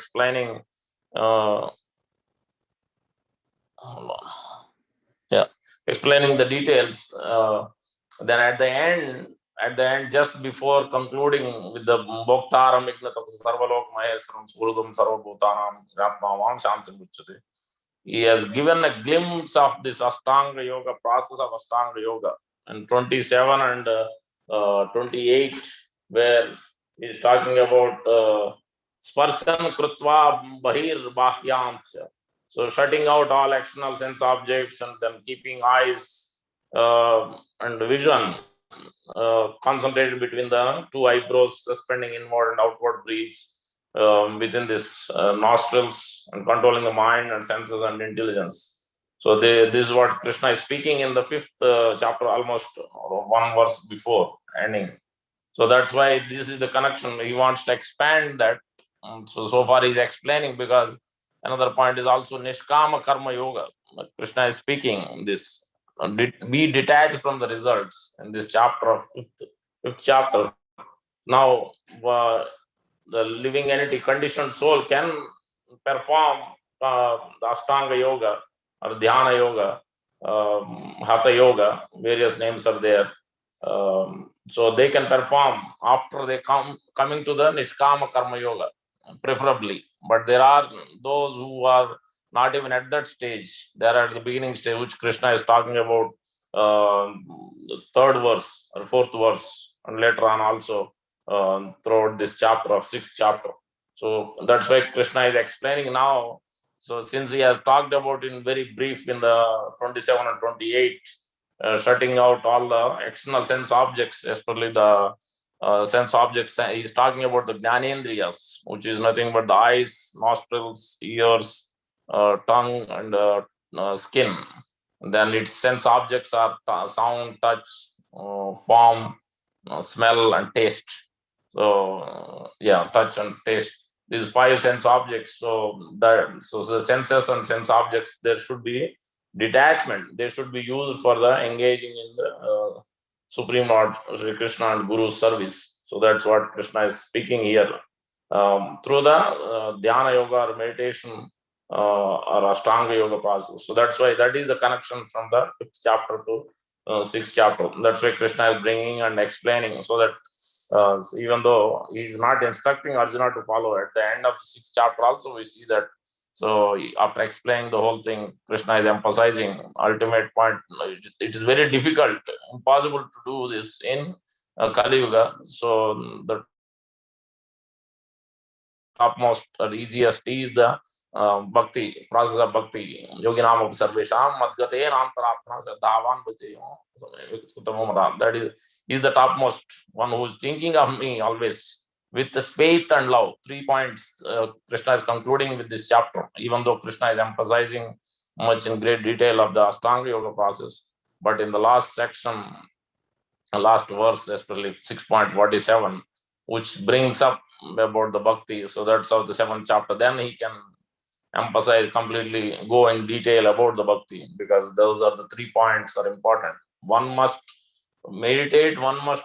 explaining. Explaining the details. Then at the end, just before concluding with the Bhoktaram Ignatam Sarvalok Mahesram Surudam Sarvabhutanam Ratmavam Shantim Uchati, he has given a glimpse of this Ashtanga Yoga, process of Ashtanga Yoga, and 27 and 28, where he is talking about Sparsan Krutva Bahir Bahyamcha. So shutting out all external sense objects and then keeping eyes and vision concentrated between the two eyebrows, suspending inward and outward breaths within this nostrils, and controlling the mind and senses and intelligence. So this is what Krishna is speaking in the 5th chapter, almost one verse before ending. So that's why this is the connection. He wants to expand that. So far he's explaining, because another point is also Nishkama Karma Yoga. Krishna is speaking this, be detached from the results in this chapter of 5th chapter. Now, the living entity, conditioned soul, can perform the Ashtanga Yoga or Dhyana Yoga, Hatha Yoga, various names are there. So they can perform after they coming to the Nishkama Karma Yoga, preferably. But there are those who are not even at that stage. They are at the beginning stage, which Krishna is talking about, the 3rd verse or 4th verse, and later on also throughout this chapter of 6th chapter. So that's why Krishna is explaining now. So since he has talked about in very brief in the 27 and 28, shutting out all the external sense objects, especially the sense objects, he's talking about the Jnanendriyas, which is nothing but the eyes, nostrils, ears, tongue, and skin. And then its sense objects are sound, touch, form, smell, and taste. So touch and taste, these 5 sense objects. So the senses and sense objects, there should be detachment. They should be used for the engaging in the Supreme Lord Sri Krishna and Guru's service. So that's what Krishna is speaking here through the Dhyana Yoga or meditation or Ashtanga Yoga process. So that's why that is the connection from the 5th chapter to 6th chapter. That's why Krishna is bringing and explaining, so that even though he is not instructing Arjuna to follow, at the end of the 6th chapter also we see that. So after explaining the whole thing, Krishna is emphasizing ultimate point. It is very difficult, impossible to do this in Kali Yuga. So the topmost or easiest is the bhakti, process of bhakti. Yoginam observation, madgate antaratma sadhavan bhajayo. That is the topmost one who is thinking of me always with the faith and love. 3 points Krishna is concluding with this chapter, even though Krishna is emphasizing much in great detail of the Ashtanga Yoga process. But in the last section, last verse, especially 6.47, which brings up about the bhakti. So that's how the 7th chapter, then he can emphasize completely, go in detail about the bhakti, because those are the 3 points are important. One must meditate, one must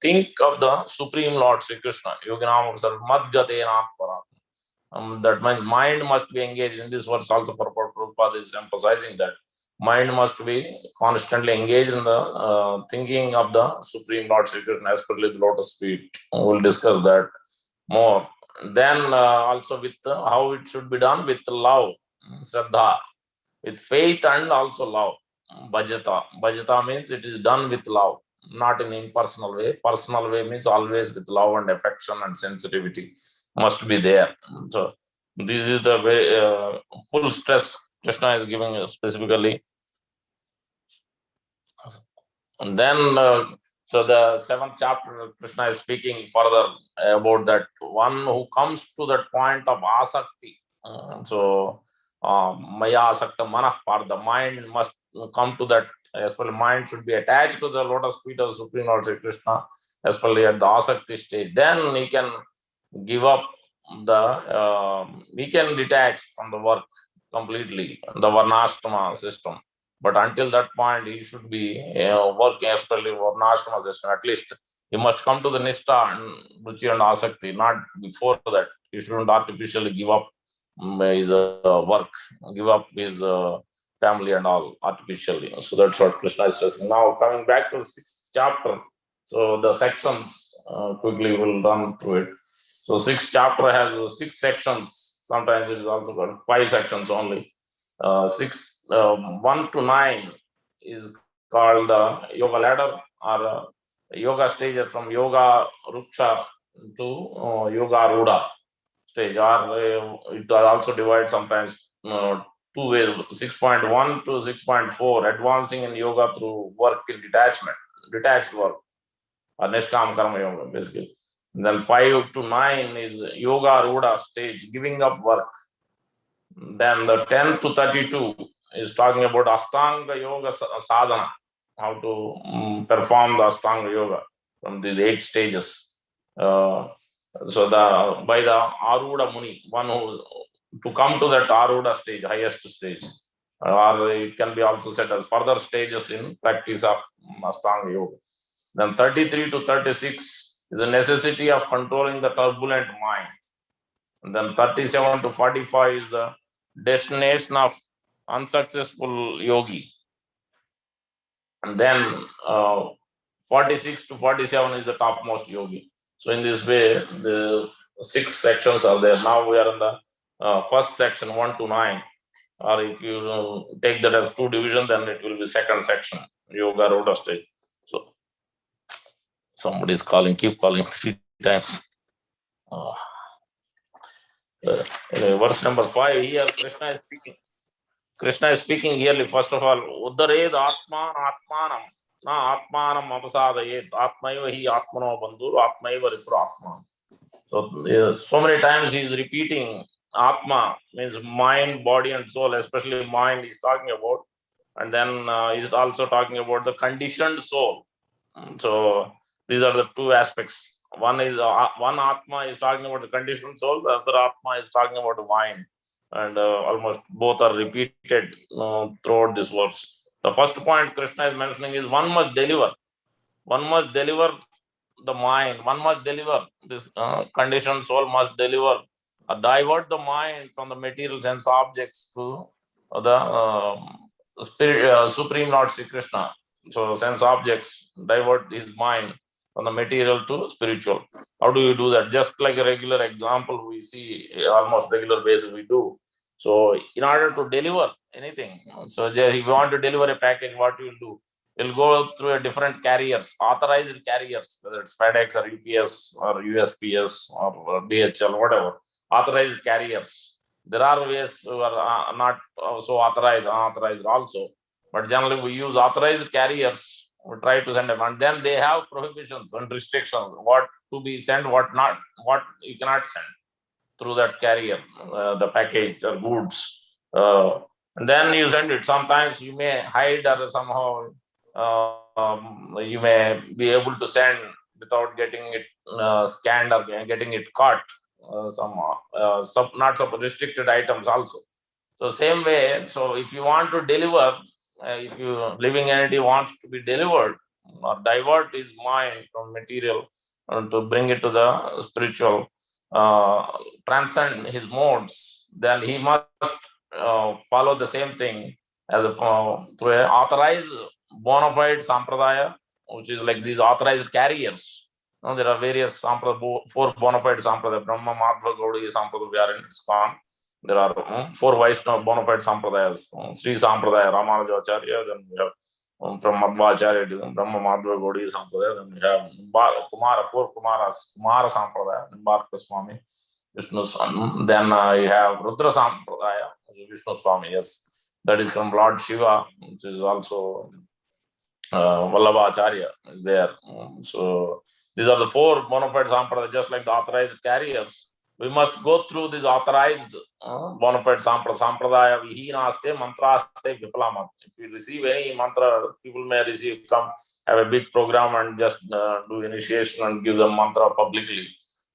think of the Supreme Lord Sri Krishna. Yoginam madgate paratma. That means mind must be engaged. In this verse also Prabhupada is emphasizing that mind must be constantly engaged in the thinking of the Supreme Lord Sri Krishna, especially the lotus feet. We'll discuss that more. Then also with how it should be done with love, Shraddha, with faith and also love. Bhajata. Bhajata means it is done with love, not in impersonal way. Personal way means always with love and affection and sensitivity must be there. So this is the very full stress Krishna is giving us specifically. And then so the 7th chapter, Krishna is speaking further about that one who comes to that point of asakti. So maya asakta manah par, the mind must come to that, especially mind should be attached to the lotus feet of Supreme Lord Sri Krishna, especially at the asakti stage. Then he can give up the, he can detach from the work completely, the varnashrama system. But until that point, he should be working, especially varnashrama system, at least You must come to the Nishtha and Ruchi and Asakti, not before that. You shouldn't artificially give up his work, give up his family and all artificially. So that's what Krishna is stressing. Now coming back to the 6th chapter. So the sections quickly will run through it. So 6th chapter has 6 sections. Sometimes it is also got 5 sections only. 1 to 9 is called Yoga Ladder or yoga stage from Yoga Ruksha to Yoga Ruda stage, or it also divides sometimes two ways, 6.1 to 6.4, advancing in yoga through work in detached work, or Nishkam Karma Yoga, basically. And then 5 to 9 is Yoga Ruda stage, giving up work. Then the 10 to 32 is talking about Ashtanga Yoga sadhana, how to perform the Ashtanga Yoga from these 8 stages. So by the Aruda Muni, one who to come to that Aruda stage, highest stage, or it can be also said as further stages in practice of Ashtanga Yoga. Then 33 to 36 is the necessity of controlling the turbulent mind. And then 37 to 45 is the destination of unsuccessful yogi. And then 46 to 47 is the topmost yogi. So in this way, the 6 sections are there. Now we are in the first section, 1 to 9. Or if you take that as 2 divisions, then it will be second section, Yoga Roda stage. So somebody is calling, keep calling 3 times. Verse number 5 here, Krishna is speaking here. First of all, Uddared Atman Atmanam. Na Atmanam Avasadayet. Atmaiva hi Atmano Bandhur. Atmaiva Ripro Atman. So many times he is repeating Atma, means mind, body, and soul, especially mind he's talking about. And then he's also talking about the conditioned soul. So these are the 2 aspects. One is one Atma is talking about the conditioned soul, the other Atma is talking about the mind. And almost both are repeated throughout this verse. The first point Krishna is mentioning is one must deliver the mind, one must deliver this conditioned soul, must deliver, divert the mind from the material sense objects to the spirit, Supreme Lord Sri Krishna. So sense objects, divert his mind from the material to spiritual. How do you do that? Just like a regular example we see, almost regular basis we do. So in order to deliver anything, so if you want to deliver a package, what you will do? You'll go through a different carriers, authorized carriers, whether it's FedEx or UPS or USPS or DHL, whatever, authorized carriers. There are ways who are not so authorized, unauthorized also. But generally we use authorized carriers. We try to send them, and then they have prohibitions and restrictions, what to be sent, what not, what you cannot send through that carrier, the package or goods. And then you send it. Sometimes you may hide or somehow you may be able to send without getting it scanned or getting it caught. Not some restricted items also. So same way, so if you want to deliver, if you living entity wants to be delivered or divert his mind from material to bring it to the spiritual, transcend his modes, then he must follow the same thing as through an authorized bona fide sampradaya, which is like these authorized carriers. There are various 4 bona fide sampradaya, Brahma, Madhva, Gaudiya Sampradaya, we are in ISKCON. There are 4 Vaishnava bona fide sampradayas, Sri Sampradaya, Ramanujacharya, then we have from Madhvacharya to Brahma, Madhva, Gaudiya Sampradaya, then we have Kumara, 4 Kumaras, Kumara Sampradaya, Nimbarka Swami, Vishnu Swami. Then you have Rudra Sampradaya, Vishnu Swami, yes. That is from Lord Shiva, which is also Vallabhacharya is there. So these are the 4 bona fide sampradaya, just like the authorized carriers. We must go through this authorized bona fide sampradaya. Vihinaste mantraste viplamat. If you receive any mantra, people may come have a big program and just do initiation and give them mantra publicly,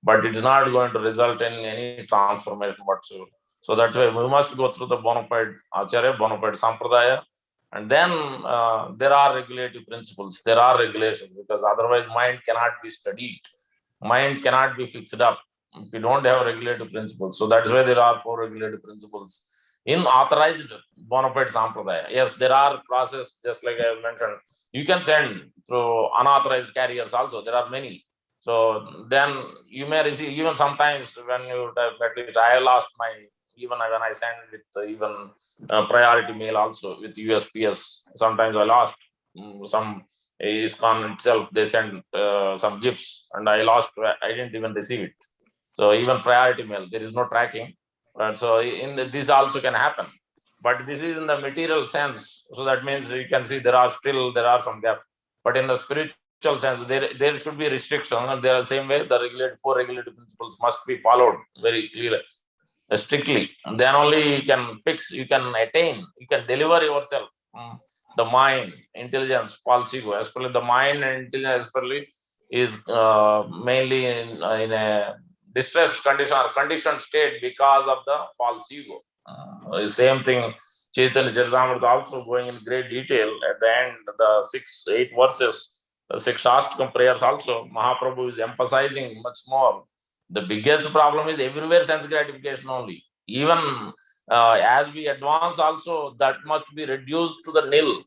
but it's not going to result in any transformation whatsoever. So that way we must go through the bona fide acharya, bona fide sampradaya, And then there are regulative principles, there are regulations, because otherwise mind cannot be studied, mind cannot be fixed up if you don't have regulative principles. So that's why there are 4 regulative principles in authorized bona fide sampradaya. Yes, there are processes, just like I mentioned. You can send through unauthorized carriers also. There are many. So then you may receive, even sometimes when you, at least I lost my, even when I send with even priority mail also with USPS, sometimes I lost some ISKCON itself. They sent some gifts and I lost, I didn't even receive it. So even priority mail, there is no tracking. And so this also can happen. But this is in the material sense. So that means you can see there are some gaps. But in the spiritual sense, there should be restriction. And there are same way the 4 regulative principles must be followed very clearly, strictly. And then only you can fix, you can attain, you can deliver yourself. The mind, intelligence, false ego, especially the mind and intelligence, especially is mainly in a distressed condition or conditioned state because of the false ego. Same thing, Chaitanya Charitamrita also going in great detail at the end, the 8 verses, the 6 Ashtakam prayers also, Mahaprabhu is emphasizing much more. The biggest problem is everywhere sense gratification only. Even as we advance also, that must be reduced to the nil.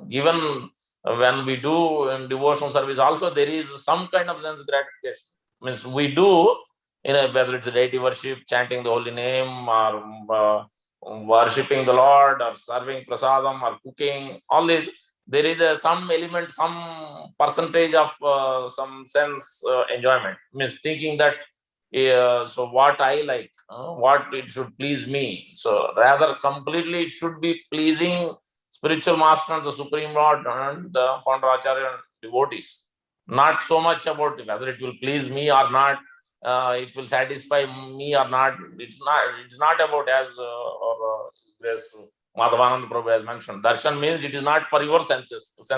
Even when we do in devotional service also, there is some kind of sense gratification. Means we do, whether it's deity worship, chanting the holy name, or worshipping the Lord, or serving prasadam, or cooking, all this, there is some element, some percentage of some sense enjoyment. Means thinking that, so what I like, what it should please me. So rather completely it should be pleasing spiritual master and the Supreme Lord and the founder Acharya and devotees. Not so much about whether it will please me or not, it will satisfy me or not. It's not about, as Madhavananda Prabhu has mentioned. Darshan means it is not for your sense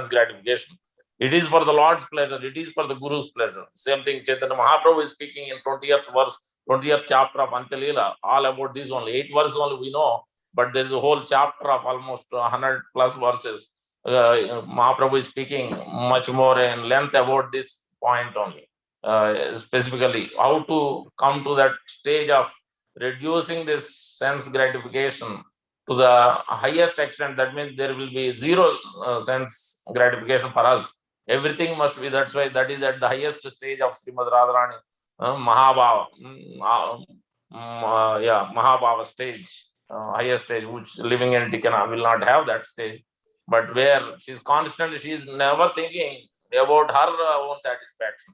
gratification. It is for the Lord's pleasure. It is for the Guru's pleasure. Same thing, Chaitanya Mahaprabhu is speaking in 20th verse, 20th chapter of Antilila, all about this only. 8 verses only we know, but there is a whole chapter of almost 100 plus verses. Mahaprabhu is speaking much more in length about this point only. Specifically, how to come to that stage of reducing this sense gratification to the highest extent. That means there will be zero sense gratification for us. Everything must be, that's why that is at the highest stage of Srimad Radharani, Mahabhava, Mahabhava stage, highest stage, which living entity will not have that stage. But where she is never thinking about her own satisfaction.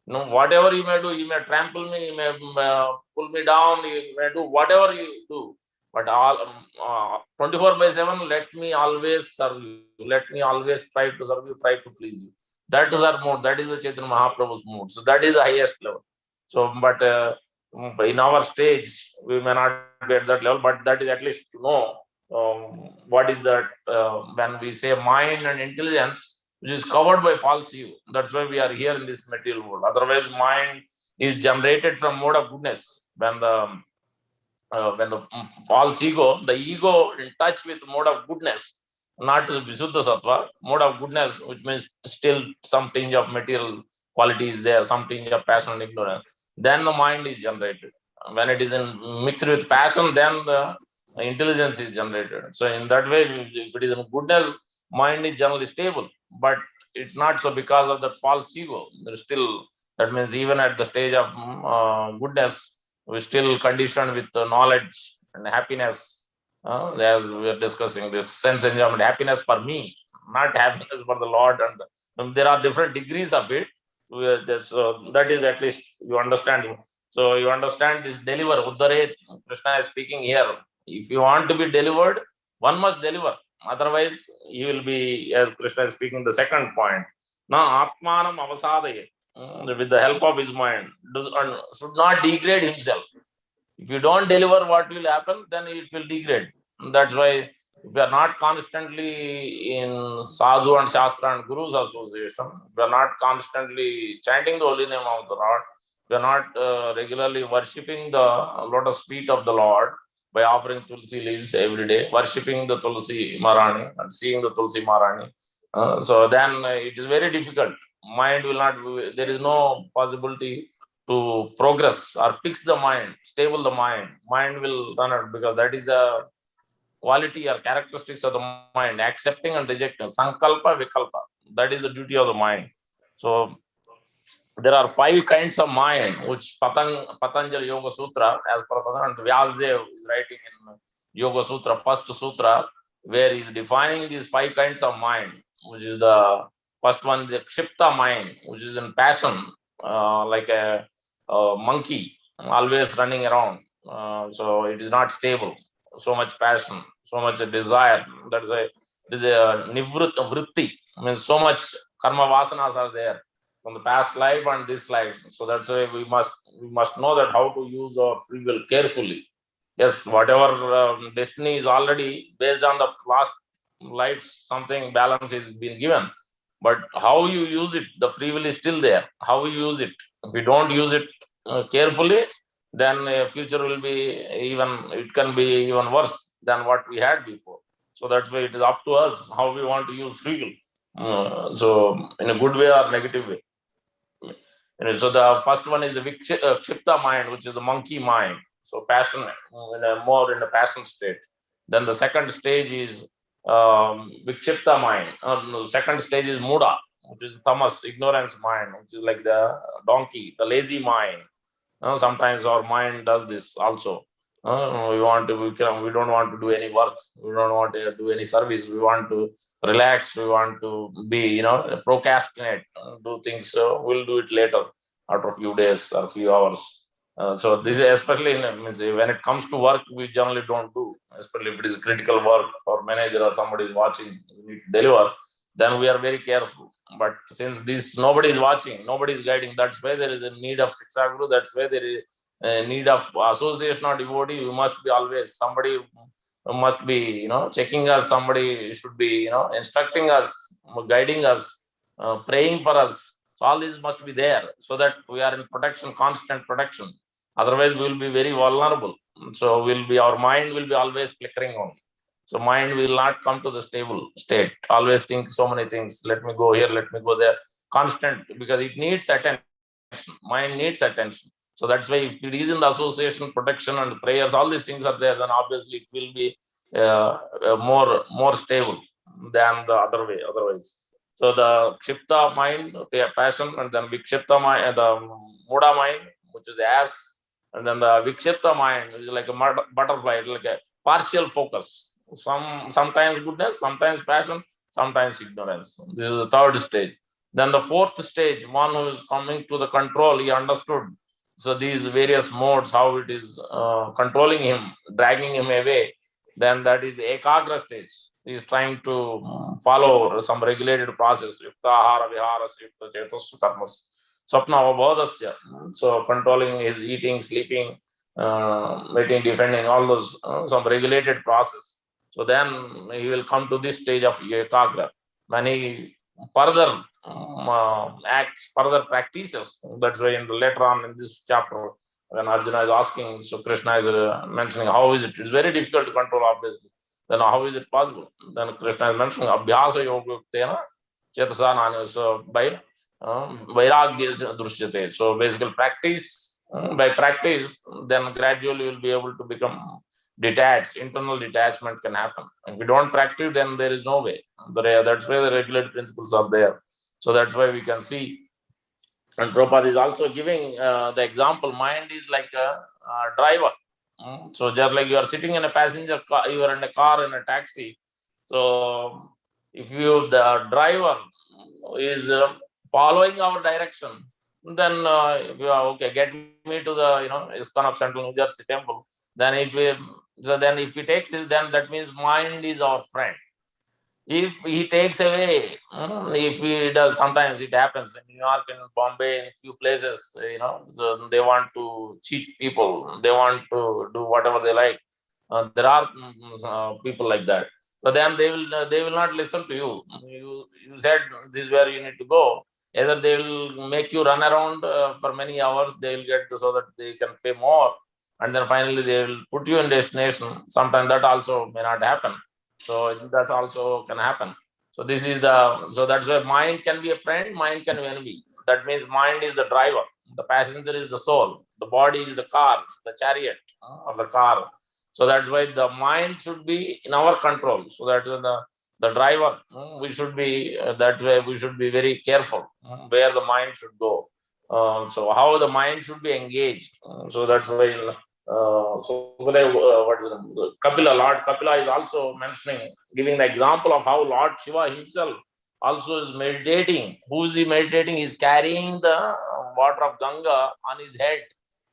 Whatever you may do, you may trample me, you may pull me down, you may do whatever you do. But all 24/7, let me always serve you. Let me always try to serve you, try to please you. That is our mood. That is the Chaitanya Mahaprabhu's mood. So that is the highest level. So, but in our stage, we may not be at that level, but that is at least to know what is that when we say mind and intelligence, which is covered by false ego. That's why we are here in this material world. Otherwise, mind is generated from mode of goodness. When the false ego, the ego in touch with mode of goodness, not Visuddha Sattva, mode of goodness, which means still some tinge of material quality is there, some tinge of passion and ignorance, then the mind is generated. When it is mixed with passion, then the intelligence is generated. So in that way, if it is in goodness, mind is generally stable. But it's not so because of that false ego. There's still, that means even at the stage of goodness, we're still conditioned with knowledge and happiness. As we are discussing this sense enjoyment, happiness for me, not happiness for the Lord. And there are different degrees of it. So that is, at least you understand. So you understand this deliver. Uddare, Krishna is speaking here. If you want to be delivered, one must deliver. Otherwise, you will be, as Krishna is speaking, the second point. Na atmanam avasadaye, with the help of his mind, should not degrade himself. If you don't deliver, what will happen? Then it will degrade. That's why if we are not constantly in sadhu and shastra and guru's association, we are not constantly chanting the holy name of the Lord, we are not regularly worshipping the lotus feet of the Lord, by offering tulsi leaves every day, worshipping the Tulsi Maharani and seeing the Tulsi Maharani. So then it is very difficult. Mind will not, there is no possibility to progress or fix the mind, stable the mind. Mind will run out because that is the quality or characteristics of the mind, accepting and rejecting, sankalpa, vikalpa. That is the duty of the mind. So there are 5 kinds of mind, which Patanjali Yoga Sutra, as per and Vyasdev is writing in Yoga Sutra, first sutra, where he is defining these 5 kinds of mind, which is the first one, the Kshipta mind, which is in passion, like a monkey, always running around. So it is not stable. So much passion, so much desire. That is it is a vritti. Means so much karma vasanas are there from the past life and this life. So that's why we must know that how to use our free will carefully. Yes, whatever destiny is already based on the last life, something balance is been given. But how you use it, the free will is still there. How we use it. If we don't use it carefully, then future will be it can be even worse than what we had before. So that's why it is up to us how we want to use free will. So in a good way or negative way. So the first one is the Kshipta mind, which is the monkey mind. So passion, more in a passion state. Then the second stage is Vikshipta mind. No, second stage is Muda, which is tamas, ignorance mind, which is like the donkey, the lazy mind. Sometimes our mind does this also. We don't want to do any work. We don't want to do any service. We want to relax. We want to be, procrastinate, do things. So we'll do it later after a few days or a few hours. So this is especially when it comes to work, we generally don't do, especially if it is critical work or manager or somebody is watching, we need to deliver, then we are very careful. But since this nobody is watching, nobody is guiding, that's why there is a need of Siksha Guru, that's why there is a need of association or devotee. We must be always, somebody must be, checking us, somebody should be, instructing us, guiding us, praying for us. So all this must be there so that we are in protection, constant protection. Otherwise, we will be very vulnerable. So our mind will be always flickering on. So mind will not come to the stable state. Always think so many things. Let me go here, let me go there. Constant, because it needs attention. Mind needs attention. So that's why if it is in the association, protection, and prayers, all these things are there, then obviously it will be more stable than the other way. Otherwise, so the Kshipta mind, the passion, and then Vikshipta mind, the Muda mind, which is as, and then the Vikshipta mind, which is like a butterfly, like a partial focus. Sometimes goodness, sometimes passion, sometimes ignorance. This is the third stage. Then the fourth stage, one who is coming to the control, he understood. So these various modes, how it is controlling him, dragging him away. Then that is Ekagra stage. He is trying to follow some regulated process. Yukta ahara viharas, yukta chetas karmas. Swapna avabodhasya. So controlling his eating, sleeping, mating, defending, all those, some regulated process. So then he will come to this stage of Ekagra. When he further acts, further practices. That's why in the later on in this chapter, when Arjuna is asking, so Krishna is mentioning, how is it? It's very difficult to control, obviously. Then how is it possible? Then Krishna is mentioning, Abhyasa yoga chetasa nani. So by vairagya drushyate. So basically practice, by practice, then gradually you will be able to become detached. Internal detachment can happen. If we don't practice, then there is no way. That's why the regulated principles are there. So that's why we can see. And Prabhupada is also giving the example, mind is like a driver. So just like you are sitting in a passenger car, you are in a car, in a taxi. So if the driver is following our direction, then okay, get me to the ISKCON of Central New Jersey temple. Then if he takes it, then that means mind is our friend. If he takes away, if he does, sometimes it happens in New York, in Bombay, in few places, so they want to cheat people. They want to do whatever they like. There are people like that. So then they will not listen to you. You said this is where you need to go. Either they will make you run around for many hours. They will get so that they can pay more, and then finally they will put you in destination. Sometimes that also may not happen. So that's also can happen. So this is so that's why mind can be a friend, mind can be enemy. That means mind is the driver, the passenger is the soul, the body is the car, the chariot or the car. So that's why the mind should be in our control. So that the driver, we should be that way. We should be very careful where the mind should go. So how the mind should be engaged. So that's why. So what is it? Kapila, Lord Kapila is also mentioning, giving the example of how Lord Shiva himself also is meditating. Who is he meditating? He is carrying the water of Ganga on his head,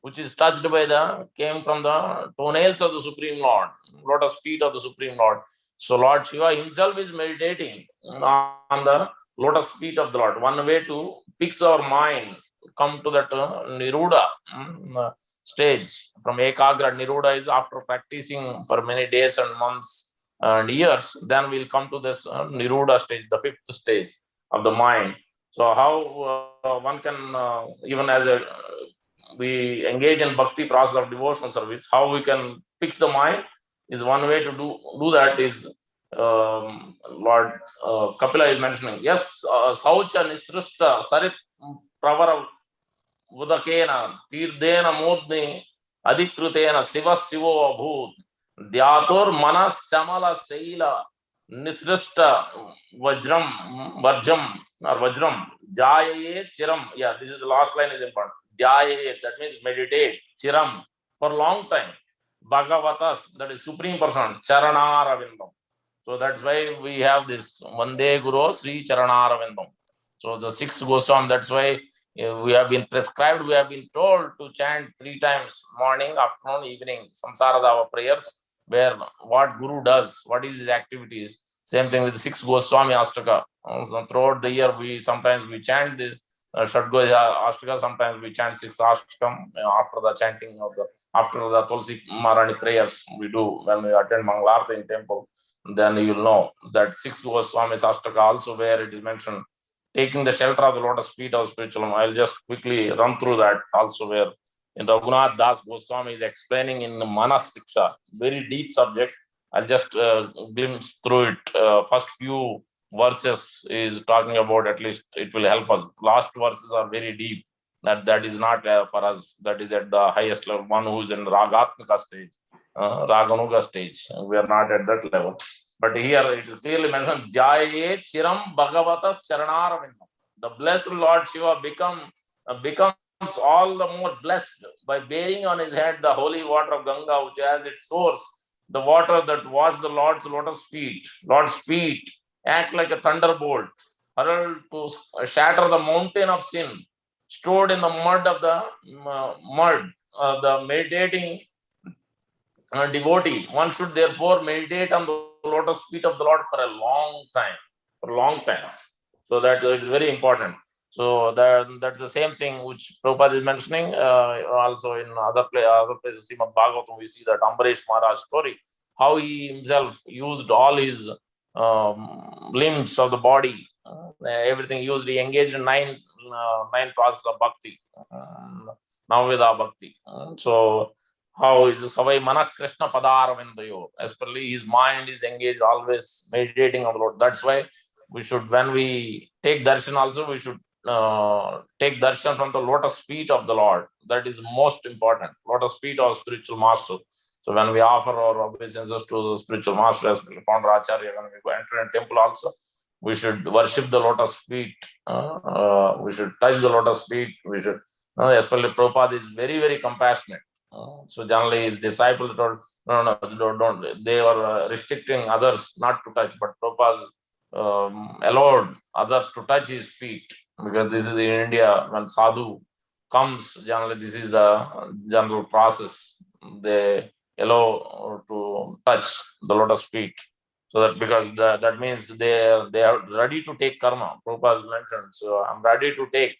which is touched by came from the toenails of the Supreme Lord, lotus feet of the Supreme Lord. So Lord Shiva himself is meditating on the lotus feet of the Lord. One way to fix our mind, come to that Niruda stage. From Ekagra, Niruda is after practicing for many days and months and years, then we'll come to this Niruda stage, the fifth stage of the mind. So how one can, even as we engage in bhakti process of devotional service, how we can fix the mind is one way to do that is Lord Kapila is mentioning. Yes, Saucha Nisrishta Sarit Pravara Udakena Tirdena Modni Adikritena Siva Sivo Abhut Dhyatur Manas Chamala Saila Nisrishta Varjam or Vajram Jayaye Chiram. Yeah, this is the last line is important. Dhyaye, that means meditate. Chiram, for long time. Bhagavatas, that is Supreme Person. Charanaravindam. So that's why we have this Vande Guru Sri Charanaravindam. So the sixth Goswami, that's why we have been prescribed, we have been told to chant 3 times, morning, afternoon, evening, Samsaradava prayers, where what Guru does, what is his activities. Same thing with 6 Goswami Ashtaka. So throughout the year, sometimes we chant the Shadgo Ashtaka, sometimes we chant 6 Ashtakam after the chanting of after the Tulsi Maharani prayers we do when we attend Mangalarti in temple. Then you will know that 6 Goswami Ashtaka also, where it is mentioned, taking the shelter of the lotus feet of spiritual. I'll just quickly run through that also, where in Raghunath Das Goswami is explaining in Manas Siksha, very deep subject. I'll just glimpse through it. First few verses is talking about, at least it will help us. Last verses are very deep. That is not for us. That is at the highest level. One who is in Ragatmika stage, Raganuga stage. We are not at that level. But here it is clearly mentioned, Jaye Chiram Bhagavatas Charanaravindam. The blessed Lord Shiva becomes all the more blessed by bearing on his head the holy water of Ganga, which has its source, the water that washed the Lord's lotus feet. Lord's feet act like a thunderbolt, hurled to shatter the mountain of sin, stored in the mud of the meditating devotee. One should therefore meditate on the lotus feet of the Lord for a long time. So that is very important. So that's the same thing which Prabhupada is mentioning. Also in other places, Srimad Bhagavatam, we see that Ambarish Maharaj story, how he himself used all his limbs of the body, everything used. He engaged in nine processes of bhakti, Navavida bhakti. So how is Savai Mana Krishna Padaravindayo? Especially his mind is engaged, always meditating on the Lord. That's why we should, when we take darshan also, we should take darshan from the lotus feet of the Lord. That is most important. Lotus feet of spiritual master. So when we offer our obeisances to the spiritual master, especially Founder Acharya, when we go enter a temple also, we should worship the lotus feet. We should touch the lotus feet. We should, especially Prabhupada is very, very compassionate. So generally his disciples told, no, don't. They were restricting others not to touch, but Prabhupada allowed others to touch his feet, because this is in India, when sadhu comes, generally this is the general process. They allow to touch the lotus feet. So that, because that means they are ready to take karma. Prabhupada mentioned, so I'm ready to take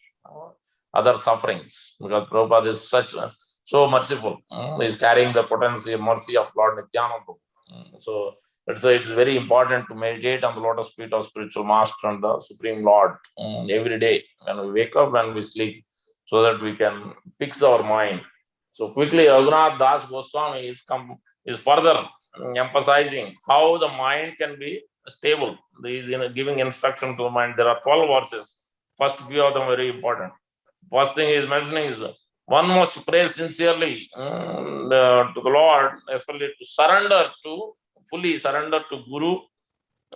other sufferings, because Prabhupada is so merciful. He's carrying the potency and mercy of Lord Nityananda. So it's very important to meditate on the lotus feet of spiritual master and the Supreme Lord every day, when we wake up, when we sleep, so that we can fix our mind. So quickly, Raghunath Das Goswami is further emphasizing how the mind can be stable. He is giving instruction to the mind. There are 12 verses. First few of them are very important. First thing he is mentioning is one must pray sincerely to the Lord, especially to surrender to, fully surrender to Guru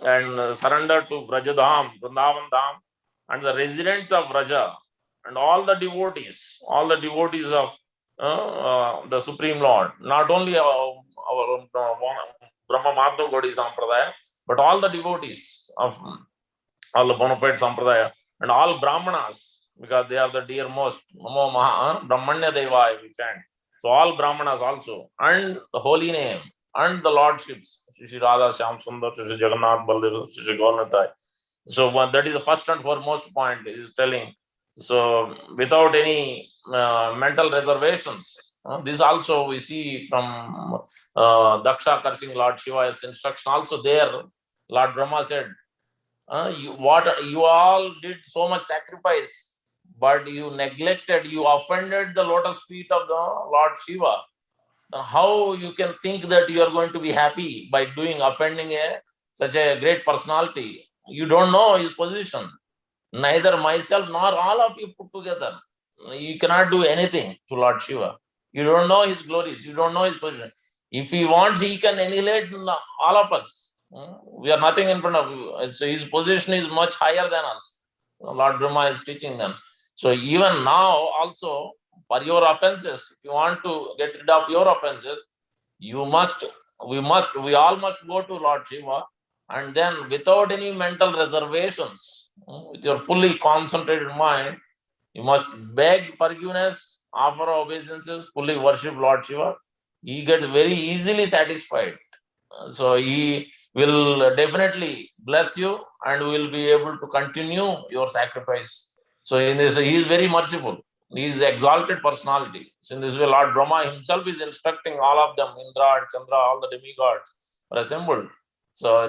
and surrender to Brajadham, Vrindavan Dham, and the residents of Braja and all the devotees of the Supreme Lord, not only our Brahma Madhav Gaudiya Sampradaya, but all the devotees of all the bona fide Sampradaya and all Brahmanas, because they are the dearmost. Namo Maha Brahmanya Devaya, we chant. So all Brahmanas also, and the holy name, and the lordships, Shri Radha Shyam Sundar, Shri Jagannath Baldev, Shri Gauranathai. So that is the first and foremost point is telling. So without any mental reservations, this also we see from Daksha cursing Lord Shiva's instruction. Also there, Lord Brahma said, you all did so much sacrifice, but you neglected, you offended the lotus feet of the Lord Shiva. How you can think that you are going to be happy by offending such a great personality? You don't know his position. Neither myself nor all of you put together. You cannot do anything to Lord Shiva. You don't know his glories. You don't know his position. If he wants, he can annihilate all of us. We are nothing in front of you. So his position is much higher than us. Lord Brahma is teaching them. So even now also, for your offenses, if you want to get rid of your offenses, we all must go to Lord Shiva, and then without any mental reservations, with your fully concentrated mind, you must beg forgiveness, offer obeisances, fully worship Lord Shiva. He gets very easily satisfied. So he will definitely bless you and will be able to continue your sacrifice. So in this, he is very merciful. He is exalted personality. So in this way, Lord Brahma himself is instructing all of them, Indra and Chandra, all the demigods are assembled. So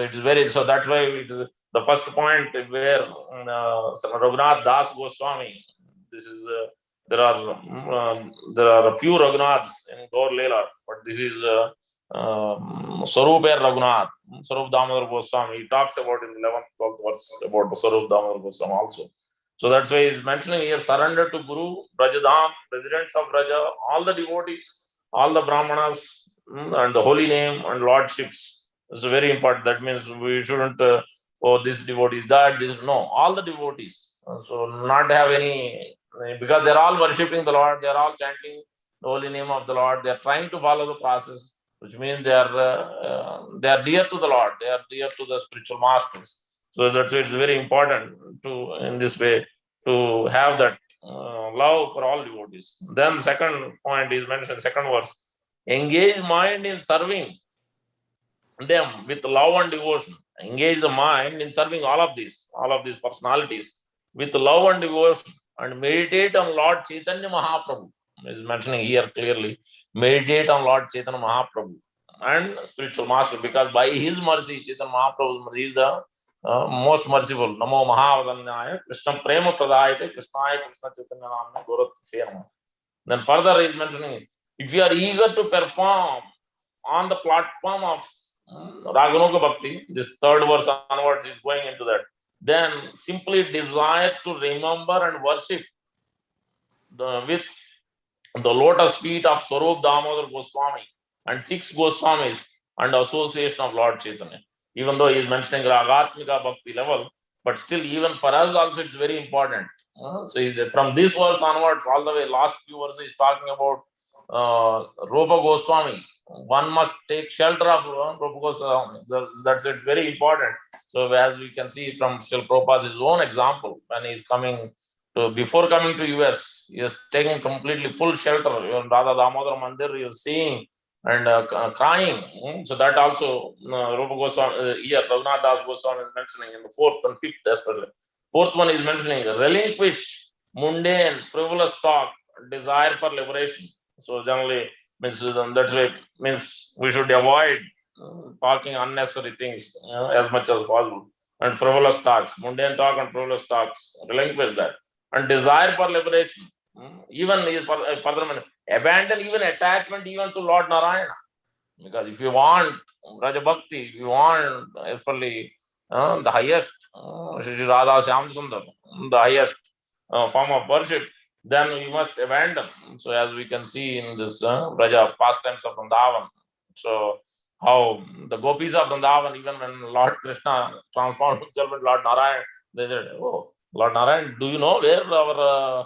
it is very, so that's why it is the first point where Raghunath Das Goswami, this is, there are a few Raghunaths in Gaur Leela, but this is Sarup Raghunath, Sarup Damodar Goswami. He talks about in the 11th, 12th verse about Sarup Damodar Goswami also. So that's why he's mentioning here surrender to Guru, Brajadham, residents of Braja, all the devotees, all the Brahmanas, and the holy name and lordships. This is very important. That means we shouldn't, this devotee is that, this, no, all the devotees. So not have any, because they're all worshipping the Lord, they're all chanting the holy name of the Lord, they're trying to follow the process, which means they are dear to the Lord, they are dear to the spiritual masters. So that's why it's very important to, in this way, to have that love for all devotees. Then second point is mentioned, second verse, engage mind in serving them with love and devotion. Engage the mind in serving all of these personalities with love and devotion, and meditate on Lord Chaitanya Mahaprabhu. Is mentioning here clearly. Meditate on Lord Chaitanya Mahaprabhu and spiritual master, because by his mercy, Chaitanya Mahaprabhu's mercy is the most merciful. Namo Mahavadanyaya Krishna Prema Pradayate Krishnaya Krishna Chaitanya Namne Gorat Sena. Then further is mentioning, if you are eager to perform on the platform of Raganuga Bhakti, this third verse onwards is going into that, then simply desire to remember and worship with the lotus feet of Swarup Damodar Goswami and 6 Goswamis and association of Lord Chaitanya. Even though he is mentioning Ragatmika Bhakti level, but still even for us also it's very important. So from this verse onwards, all the way last few verses is talking about Rupa Goswami. One must take shelter of Rupa Goswami. That's it's very important. So as we can see from Srila Prabhupada's own example, when he's coming to, before coming to US, he is taking completely full shelter. In Radha Damodar Mandir, you are seeing and crying. So that also Rupa Goswami, here Raghunath Das Goswami is mentioning in the 4th and 5th especially. 4th one is mentioning relinquish mundane, frivolous talk, desire for liberation. So generally, means that way means we should avoid talking unnecessary things as much as possible, and frivolous talks, mundane talk and frivolous talks, relinquish that, and desire for liberation. Even further abandon even attachment even to Lord Narayana. Because if you want Raja Bhakti, if you want especially the highest Shri Radha Shyam Sundar, the highest form of worship, then you must abandon. So as we can see in this Raja pastimes of Vrindavan, so how the gopis of Vrindavan, even when Lord Krishna transformed himself into Lord Narayan, they said, "Oh, Lord Narayan, do you know where our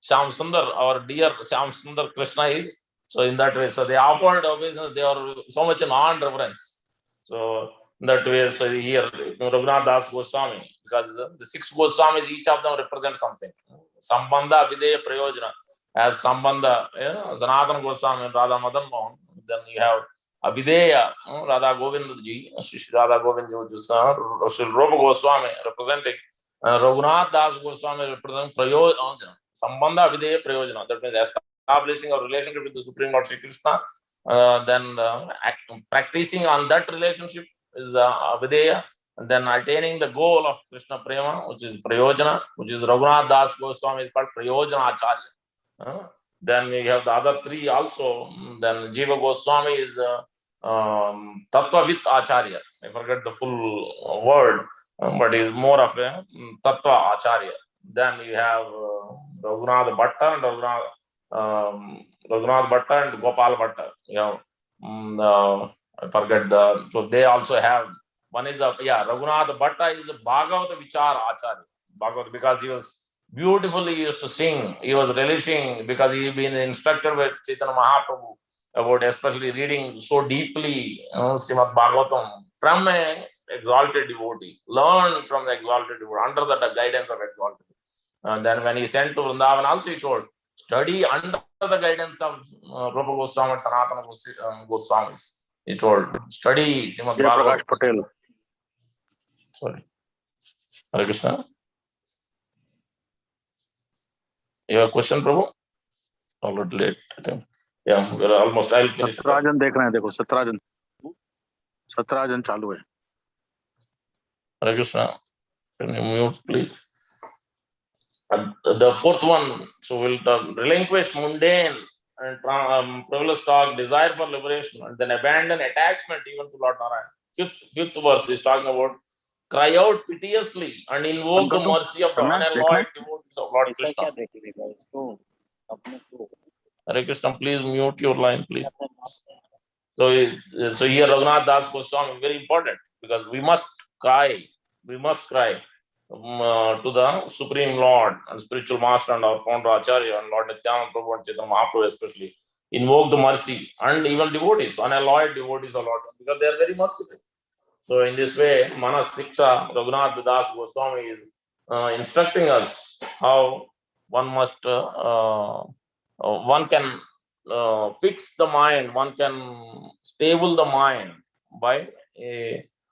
Shyam Sundar, our dear Shyam Sundar Krishna is?" So in that way, so they offered obeisance, they are so much in awe and reverence. So in that way, so here Raghunath Das Goswami, because the 6 Goswamis, each of them represent something. Sambandha, Videya, Prayojana. As Sambandha, Sanatana Goswami, Radha Madan Mohan. Then you have Abideya, Radha Govind ji, Shri Radha Govind ji, which is Shri Rupa Goswami representing. Raghunath Das Goswami representing Prayojana. Sambandha, Videya, Prayojana. That means establishing a relationship with the Supreme Lord Shri Krishna, then practicing on that relationship is Videya, and then attaining the goal of Krishna Prema, which is Prayojana, which is Raghunath Das Goswami is called Prayojana Acharya. Then we have the other 3 also. Then Jiva Goswami is Tattvavit Acharya. I forget the full word, but is more of a Tattva Acharya. Then you have Raghunath Bhatta and Raghunath Bhatta and Gopal Bhatta. You know, I forget the. So they also have. One is the Raghunath Bhatta is a Bhagavad Vichar Acharya. Bhagavad, because he was beautifully used to sing. He was relishing because he had been instructed by Chaitanya Mahaprabhu about especially reading so deeply Srimad Bhagavatam from an exalted devotee. Learn from the exalted devotee under the guidance of exalted. And then when he sent to Vrindavan, also he told, study under the guidance of Rupa Goswami and Sanatana Goswamis. He told, study Srimad Bhagavatam. Patel. Sorry. Hare Krishna. You have a question, Prabhu? A little late, I think. Yeah, we're almost. I'll finish. सत्राजन देख रहे हैं, देखो सत्राजन चालू है. Hare Krishna. Can you mute, please? And the 4th one, so we'll relinquish mundane and frivolous talk, desire for liberation, and then abandon attachment even to Lord Narayan. 5th verse is talking about cry out piteously and invoke the mercy of the unalloyed devotees of Lord Krishna. Hare Krishna, please mute your line, please. So here Raghunath Das Goswami, very important, because we must cry to the Supreme Lord and Spiritual Master and our founder Acharya and Lord Nityananda Prabhu and Chaitanya Mahaprabhu especially. Invoke the mercy and even devotees, unalloyed devotees of Lord, because they are very merciful. So in this way, Manas Siksha, Raghunath Das Goswami is instructing us how one must, one can fix the mind, one can stable the mind by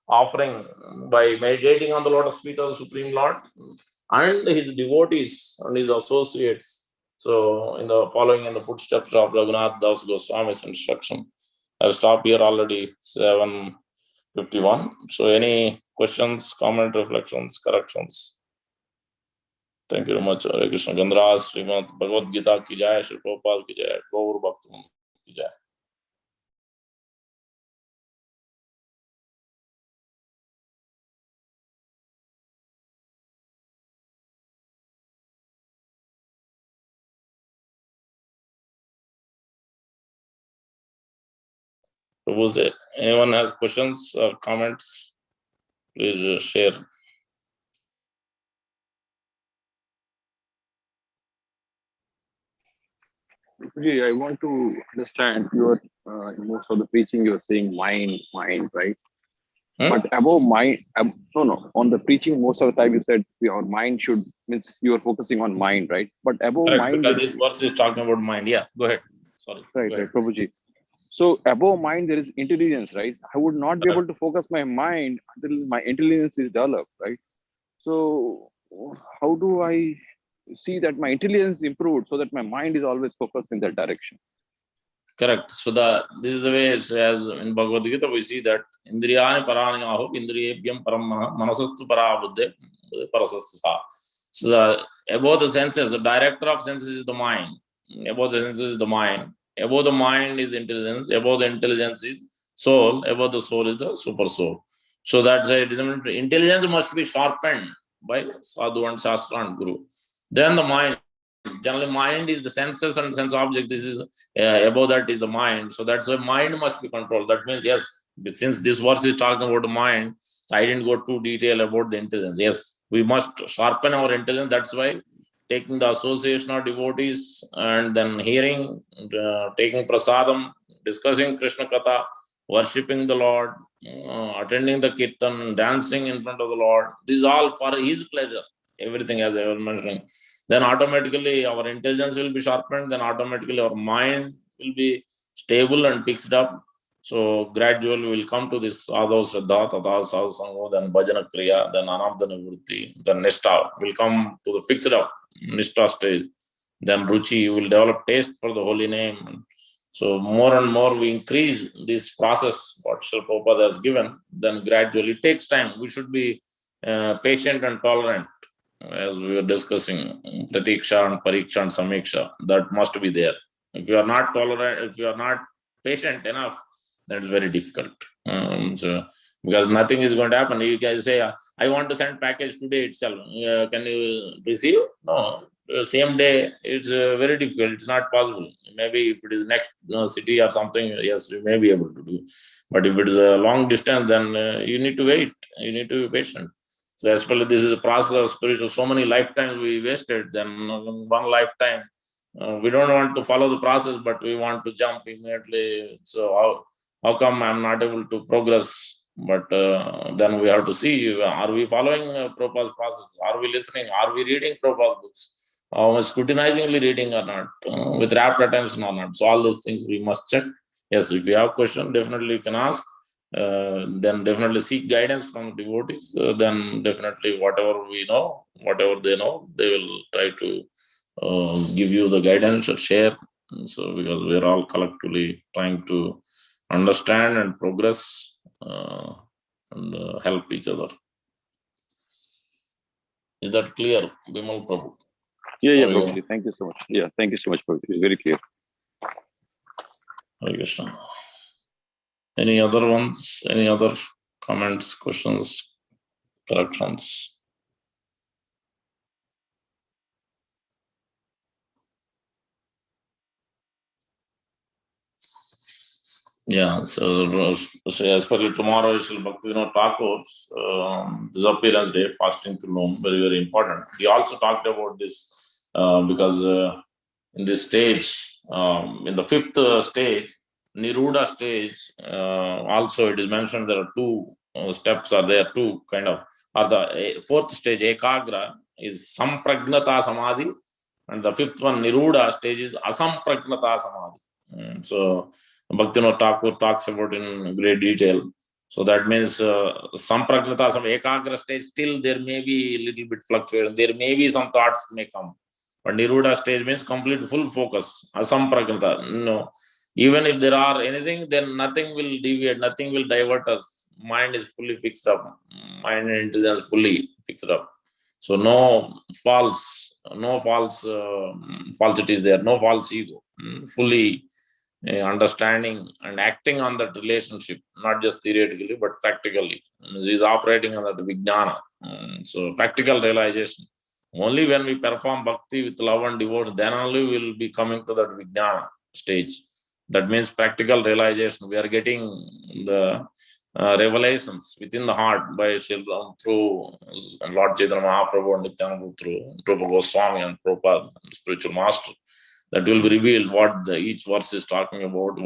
offering, by meditating on the lotus feet of the Supreme Lord and his devotees and his associates. So in the following in the footsteps of Raghunath Das Goswami's instruction, I'll stop here already 7:51. So any questions, comment, reflections, corrections? Thank you very much. Hare Krishna. Gandhras, Srimad Bhagavad Gita ki jai, Shri Prabhupada ki jai, Gaur Bhakta ki jai. Prabhu, anyone has questions or comments? Please share. I want to understand your most of the preaching you're saying mind, right? But above mind, on the preaching most of the time you said your mind should, means you are focusing on mind, right? But above Correct, mind, because this verse is talking about mind. Yeah, go ahead. Sorry. Right, Prabhuji. So above mind there is intelligence, right? I would not be able to focus my mind until my intelligence is developed, right? So how do I see that my intelligence improved so that my mind is always focused in that direction? Correct. So this is the way, as in Bhagavad Gita we see that Indriyani parani aho indriyebhyam param manasastu para buddhe parasastu sa. So above the senses, the director of senses is the mind. Above the senses is the mind. Above the mind is intelligence. Above the intelligence is soul. Above the soul is the super soul. So that's why intelligence must be sharpened by sadhu and shastra and guru. Then the mind. Generally, mind is the senses and sense object. This is above that is the mind. So that's why mind must be controlled. That means, yes, since this verse is talking about the mind, I didn't go too detail about the intelligence. Yes, we must sharpen our intelligence. That's why taking the association of devotees and then hearing, taking prasadam, discussing Krishna Katha, worshipping the Lord, attending the kirtan, dancing in front of the Lord. This is all for His pleasure. Everything, as I was mentioning. Then automatically our intelligence will be sharpened. Then automatically our mind will be stable and fixed up. So gradually we will come to this Adho Shraddha, Tata Sadhu Sangho, then Bhajana Kriya, then Anartha Nivritti, then Nishta will come to the fixed up Nishta stage. Then Ruchi will develop taste for the holy name. So more and more we increase this process, what Srila Prabhupada has given, then gradually it takes time. We should be patient and tolerant, as we were discussing, Pratiksha and Pariksha and Samiksha, that must be there. If you are not tolerant, if you are not patient enough, then it's very difficult. So, because nothing is going to happen. You can say, I want to send package today itself. Can you receive? No. Same day, it's very difficult. It's not possible. Maybe if it is next city or something, yes, you may be able to do. But if it is a long distance, then you need to wait. You need to be patient. So especially this is a process of spiritual. So many lifetimes we wasted. Then one lifetime, we don't want to follow the process, but we want to jump immediately. So how come I'm not able to progress? But then we have to see, are we following Prabhupada's process? Are we listening? Are we reading Prabhupada's books? Are we scrutinizingly reading or not? With rapt attention or not? So all these things we must check. Yes, if you have question, definitely you can ask. Then definitely seek guidance from devotees. Then definitely whatever we know, whatever they know, they will try to give you the guidance or share. So because we are all collectively trying to understand and progress and help each other. Is that clear, Bimal Prabhu? Yeah, Prabhuji. Thank you so much. Yeah, thank you so much, Prabhuji. It's very clear. Hare Krishna. Any other ones? Any other comments, questions, corrections? Yeah, so especially tomorrow is Bhaktivinoda Thakur's disappearance day, fasting till noon, very, very important. He also talked about this because in this stage, in the fifth stage, Niruda stage, also it is mentioned there are two steps are there, two kind of, or the fourth stage, Ekagra, is Sampragnata Samadhi, and the fifth one, Niruda stage, is Asampragnata Samadhi. So Bhaktivinoda Thakur talks about in great detail. So that means Sampragnata, some Ekagra stage, still there may be a little bit fluctuation. There may be some thoughts may come. But Niruda stage means complete full focus. Asampragnata. No. Even if there are anything, then nothing will deviate, nothing will divert us. Mind is fully fixed up. Mind and intelligence fully fixed up. So no false falsities there, no false ego. Fully understanding and acting on that relationship, not just theoretically, but practically. He's operating on that vijnana. So practical realization. Only when we perform bhakti with love and devotion, then only we will be coming to that vijnana stage. That means practical realization. We are getting the revelations within the heart by through Lord Chaitanya Mahaprabhu and Nityananda, through Rupa Goswami and Prabhupada, spiritual master. That will be revealed what each verse is talking about,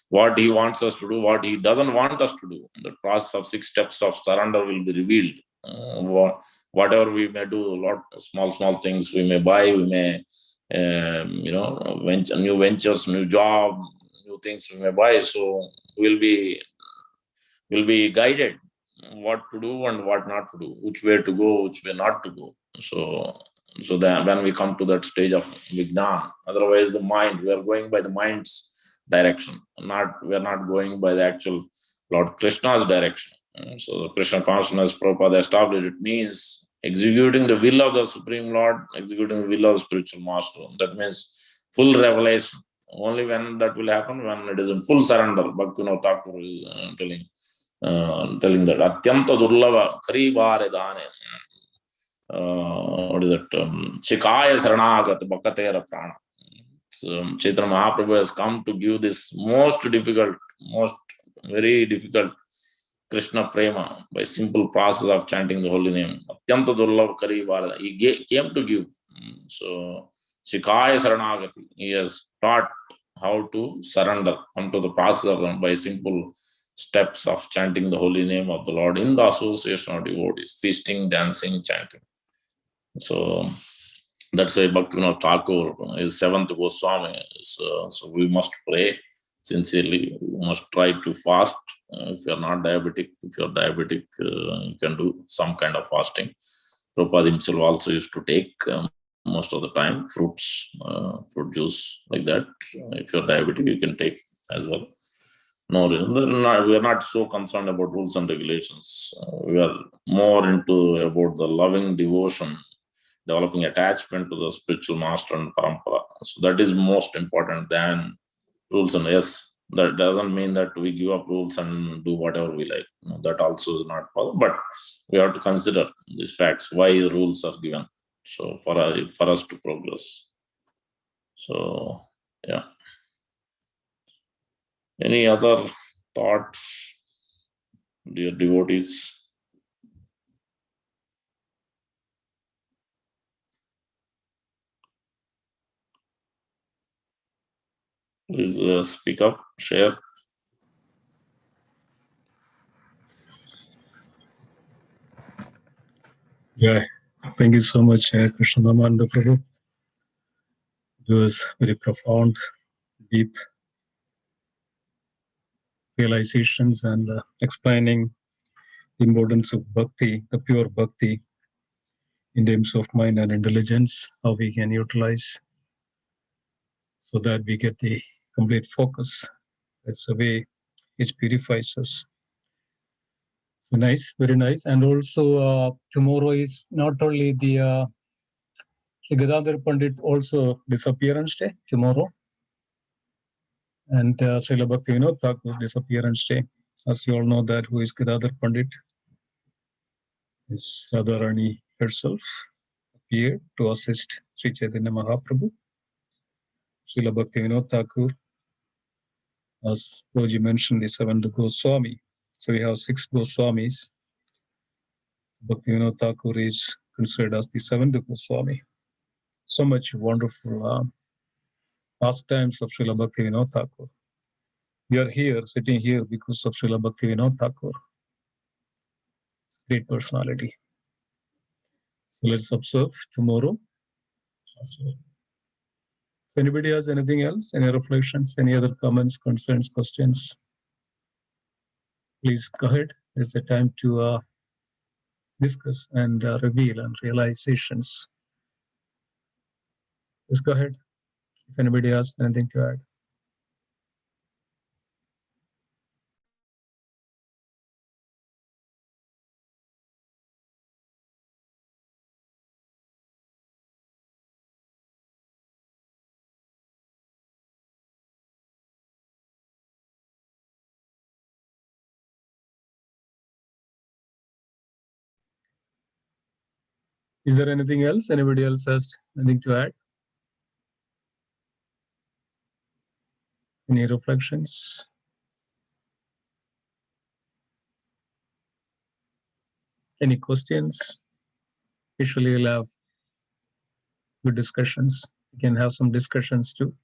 what he wants us to do, what he doesn't want us to do. The process of 6 steps of surrender will be revealed. Whatever we may do, a lot small things we may buy, we may new ventures, new job, new things we may buy. So we'll be guided what to do and what not to do, which way to go, which way not to go. So then when we come to that stage of Vijnan, otherwise the mind, we are going by the mind's direction, we are not going by the actual Lord Krishna's direction. So the Krishna consciousness Prabhupada established, it means executing the will of the Supreme Lord, executing the will of the spiritual master. That means full revelation. Only when that will happen, when it is in full surrender. Bhaktivinoda Thakur is telling that Atyanta Durlava Karibare Dane. What is it? Shikaya Saranagat Bhakatera Prana. So, Chaitanya Mahaprabhu has come to give this most difficult, very difficult Krishna Prema by simple process of chanting the holy name. Atyanta Durlabha Kari Bharata. He came to give. So, Shikaya Saranagati. He has taught how to surrender, come to the process of them by simple steps of chanting the holy name of the Lord in the association of devotees, feasting, dancing, chanting. So, that's why Bhaktivinoda Thakur is seventh Goswami. So we must pray sincerely. We must try to fast. If you are not diabetic, if you are diabetic, you can do some kind of fasting. Prabhupada himself also used to take most of the time fruits, fruit juice like that. If you are diabetic, you can take as well. No, we are not so concerned about rules and regulations. We are more into about the loving devotion, developing attachment to the spiritual master and parampara. So that is most important than rules. And yes, that doesn't mean that we give up rules and do whatever we like. No, that also is not possible. But we have to consider these facts, why the rules are given. So for us to progress. So yeah. Any other thoughts, dear devotees? Please speak up, share. Yeah, thank you so much, Krishna Namananda Prabhu. It was very profound, deep realizations and explaining the importance of bhakti, the pure bhakti, in terms of mind and intelligence, how we can utilize so that we get the complete focus. That's the way it purifies us. So nice, very nice. And also tomorrow is not only the Sri Gadadhar Pandit also disappearance day tomorrow, and Srila Bhaktivinoda Thakur's disappearance day. As you all know that who is Gadadhar Pandit is Radharani herself appeared to assist Sri Chaitanya Mahaprabhu. Srila Bhaktivinoda Thakur, as Prabhuji mentioned, the seventh Goswami. So we have 6 Goswamis. Bhaktivinoda Thakur is considered as the seventh Goswami. So much wonderful pastimes of Srila Bhaktivinoda Thakur. We are here, sitting here because of Srila Bhaktivinoda Thakur. Great personality. So let's observe tomorrow. So anybody has anything else? Any reflections? Any other comments, concerns, questions? Please go ahead. It's the time to discuss and reveal and realizations. Just go ahead. If anybody has anything to add. Is there anything else? Anybody else has anything to add? Any reflections? Any questions? Usually we'll have good discussions. We can have some discussions too.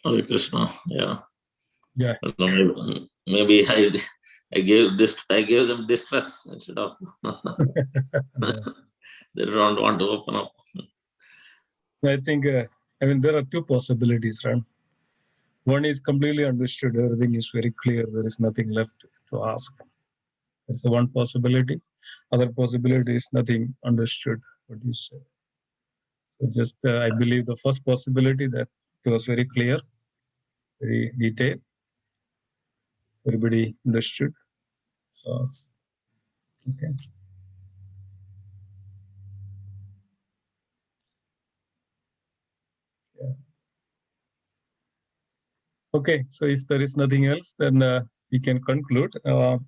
Hare Krishna. Yeah. Yeah. Maybe I gave them distress instead of they don't want to open up. I think there are 2 possibilities, right? One is completely understood. Everything is very clear. There is nothing left to ask. That's the one possibility. Other possibility is nothing understood. What you said. So just I believe the first possibility that it was very clear. very detailed. Everybody understood. So, okay. Yeah. Okay, so if there is nothing else, then we can conclude.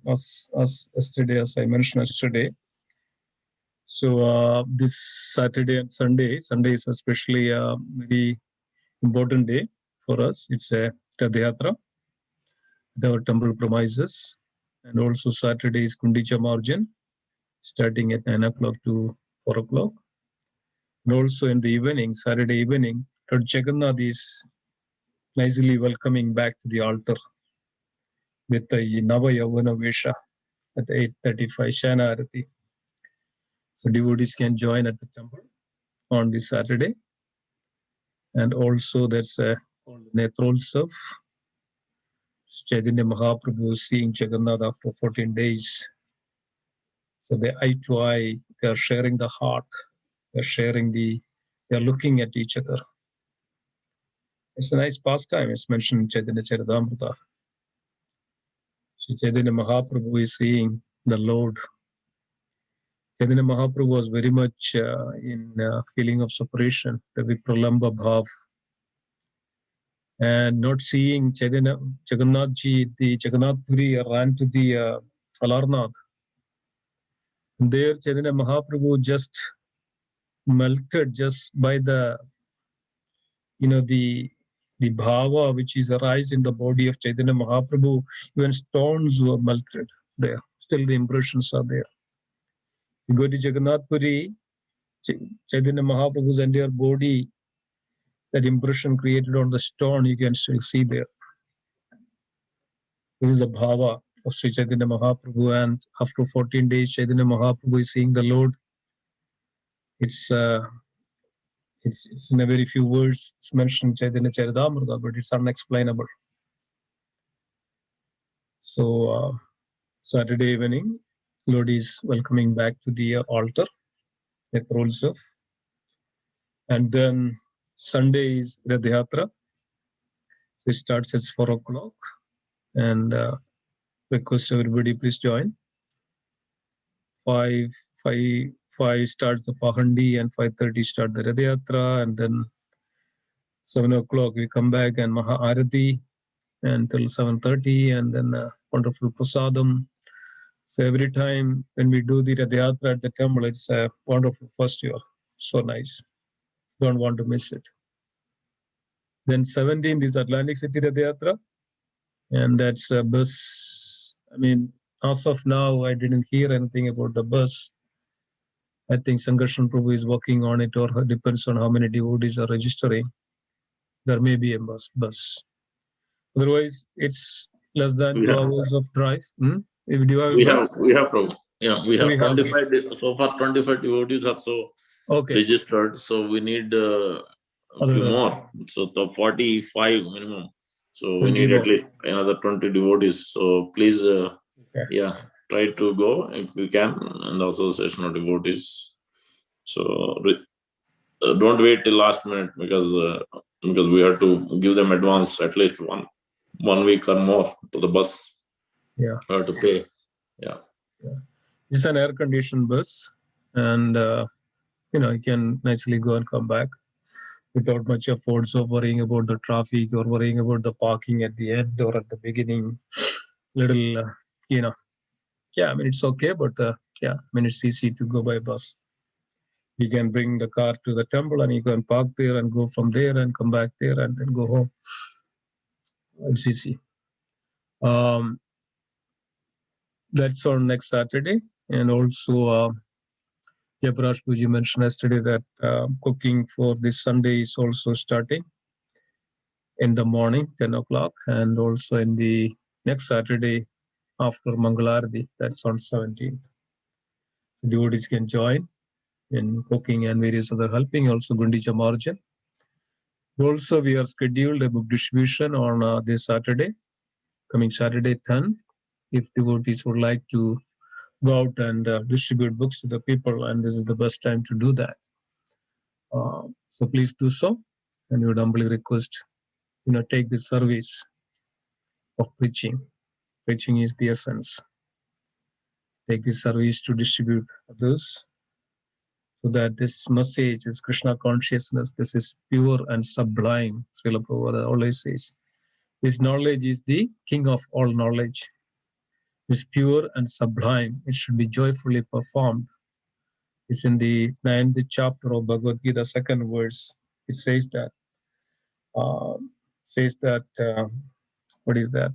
As yesterday, as I mentioned yesterday. So this Saturday and Sunday is especially a very important day for us. It's a Radha at our temple premises, and also Saturday is Kundicha Marjan, starting at 9 o'clock to 4 o'clock. And also in the evening, Saturday evening, Lord Jagannath is nicely welcoming back to the altar with the Nava Yavana Vesha at 8:35 Shana Arati. So devotees can join at the temple on this Saturday. And also there's a Netrolsav. Chaitanya Mahaprabhu seeing Jagannath after 14 days. So they eye to eye, they are sharing the heart, they're they're looking at each other. It's a nice pastime. It's mentioned in Chaitanya Charitamrita. So Chaitanya Mahaprabhu is seeing the Lord. Chaitanya Mahaprabhu was very much in feeling of separation, the Vipralamba Bhav. And not seeing Jagannath Ji, the Jagannath Puri ran to the Alarnath. There Chaitanya Mahaprabhu just melted just by the bhava which is arise in the body of Chaitanya Mahaprabhu. Even stones were melted there. Still the impressions are there. You go to Jagannath Puri, Chaitanya Mahaprabhu's entire body, that impression created on the stone, you can still see there. This is the bhava of Sri Chaitanya Mahaprabhu, and after 14 days, Chaitanya Mahaprabhu is seeing the Lord. It's in a very few words. It's mentioned in Chaitanya Charitamrita, but it's unexplainable. So Saturday evening, Lord is welcoming back to the altar at Rolsov. And then Sunday is Rath Yatra. It starts at 4 o'clock. And request everybody please join. 5 starts the Pahandi, and 5:30 start the Rath Yatra, and then 7 o'clock we come back and Maha Arati until 7:30, and then wonderful prasadam. So every time when we do the Rath Yatra at the temple, it's a wonderful festival. So nice. Don't want to miss it. Then 17th is Atlantic City Rath Yatra, and that's a bus. I mean, as of now, I didn't hear anything about the bus. I think Sankarshan Prabhu is working on it, or depends on how many devotees are registering. There may be a bus. Otherwise, it's less than 2 hours of drive. If you have a bus? We have Prabhu. Yeah, we have 25. So far, 25 devotees are registered. So we need a few more. So the 45 minimum. So we need at least another 20 devotees. So please, try to go if we can, and also sessional devotees. So don't wait till last minute, because we have to give them advance at least one week or more to the bus. Yeah, we have to pay. Yeah. It's an air-conditioned bus, and you can nicely go and come back without much efforts of worrying about the traffic or worrying about the parking at the end or at the beginning. Little, I mean, it's okay, but it's easy to go by bus. You can bring the car to the temple and you can park there and go from there and come back there and then go home. It's easy. That's on next Saturday. And also, Japraj Puji mentioned yesterday that cooking for this Sunday is also starting in the morning, 10 o'clock, and also in the next Saturday after Mangalarti, that's on 17th. Devotees can join in cooking and various other helping, also Gundicha Marjan. Also, we have scheduled a book distribution on this Saturday, coming Saturday 10th. If devotees would like to go out and distribute books to the people, and this is the best time to do that. So please do so, and we would humbly request take the service of preaching. Preaching is the essence. Take the service to distribute others, so that this message, this Krishna consciousness, this is pure and sublime. Srila Prabhupada always says, this knowledge is the king of all knowledge. It's pure and sublime. It should be joyfully performed. It's in the 9th chapter of Bhagavad Gita, 2nd verse. It says that, what is that?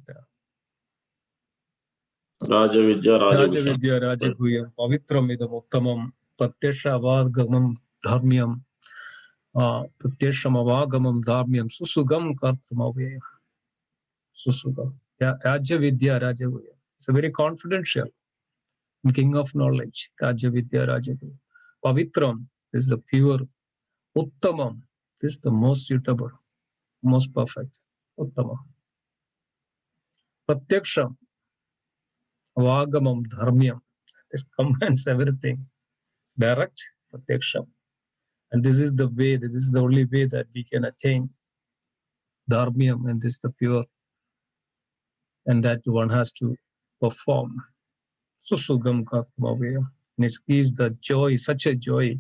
Raja Vidya, Raja Raja Vidya, Raja Guyam, Pavitram idam uttamam, Pratyasha avagamam dharmyam, Pratyasham avagamam dharmyam, Susugam kartramavayam. Susugam. Yeah, Raja Vidya, Raja Guyam. It's a very confidential. King of knowledge, Raja Vidya, Raja Guyam. Pavitram is the pure. Uttamam is the most suitable, most perfect. Uttamam. Pratyaksham, Avagamam, Dharmyam. This combines everything. It's direct, Pratyaksham. And this is the way, this is the only way that we can attain Dharmyam, and this is the pure. And that one has to perform. Susugam Karmavayam. And it gives the joy, such a joy,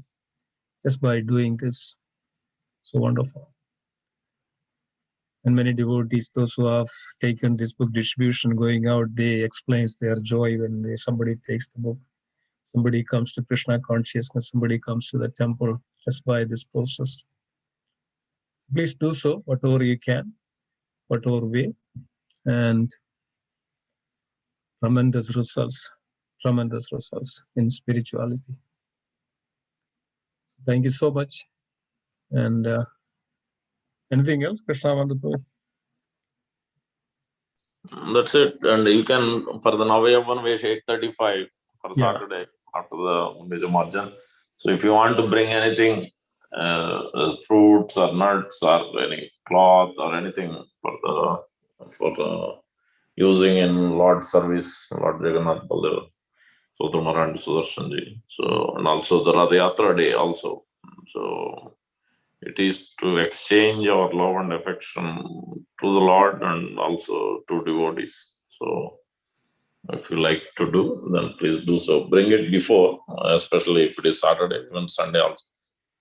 just by doing this. So wonderful. And many devotees, those who have taken this book distribution going out, they explain their joy when somebody takes the book. Somebody comes to Krishna consciousness, somebody comes to the temple just by this process. Please do so, whatever you can, whatever way, and tremendous results in spirituality. So thank you so much. And anything else, Krishna Vandapur? That's it. And you can, for the Navayavan Vesh 8:35 for Saturday after the Vijamarjan. So if you want to bring anything, fruits or nuts or any cloth or anything for using in Lord service, Lord Jagannath Baldev, Sotramara and Sudarshanji. So, and also the Radha Yatra day also. So it is to exchange our love and affection to the Lord and also to devotees. So if you like to do, then please do so. Bring it before, especially if it is Saturday, even Sunday also.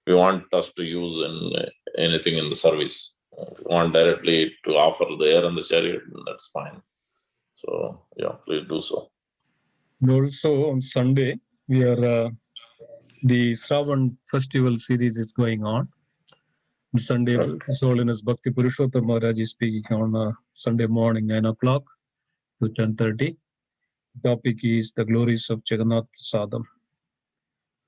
If you want us to use in anything in the service, if you want directly to offer the air and the chariot, that's fine. So yeah, please do so. And also on Sunday, we are the Shravan festival series is going on. On Sunday, His Holiness Bhakti Purushottam Maharaj is speaking on Sunday morning, 9 o'clock to 10:30. The topic is the glories of Jagannath Prasadam.